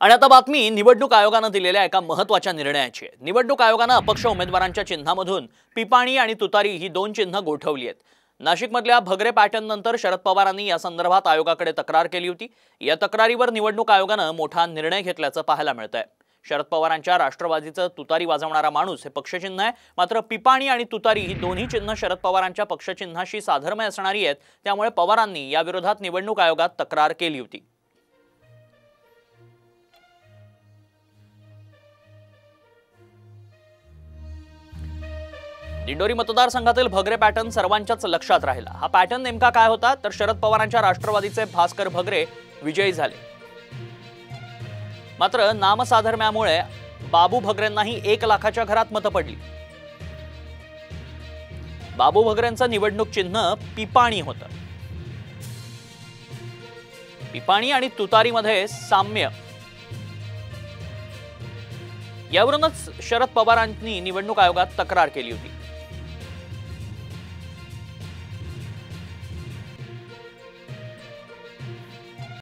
आणि आता बातमी निवडणूक आयोगानं दिलेल्या एका महत्त्वाच्या निर्णयाची आहे। निवडणूक आयोगानं अपक्ष उमेदवारांच्या चिन्हामधून पिपाणी आणि तुतारी ही दोन चिन्ह गोठवली आहेत। नाशिकमधल्या भगरे पॅटर्न नंतर शरद पवारांनी या संदर्भात आयोगाकडे तक्रार केली होती। या तक्रारीवर निवडणूक आयोगानं मोठा निर्णय घेतल्याचं पाहायला मिळतंय। शरद पवारांच्या राष्ट्रवादीचं तुतारी वाजवणारा माणूस हे पक्षचिन्ह आहे, मात्र पिपाणी आणि तुतारी ही दोन्ही चिन्ह शरद पवारांच्या पक्षचिन्हाशी साधर्म्य असणारी आहेत। त्यामुळे पवारांनी या विरोधात निवडणूक आयोगात तक्रार केली होती। दिंडोरी मतदारसंघातील भगरे पॅटर्न सर्वांच्याच लक्षात राहिला। हा पॅटर्न नेमका काय होता तर शरद पवारांच्या राष्ट्रवादीचे भास्कर भगरे विजयी झाले, मात्र नामसाधर्म्यामुळे बाबू भगरेंनाही 1 लाखाच्या घरात मतं पडली। बाबू भगरेंचं निवडणूक चिन्ह पिपाणी होतं। पिपाणी आणि तुतारीमध्ये साम्य, यावरूनच शरद पवारांनी निवडणूक आयोगात तक्रार केली होती।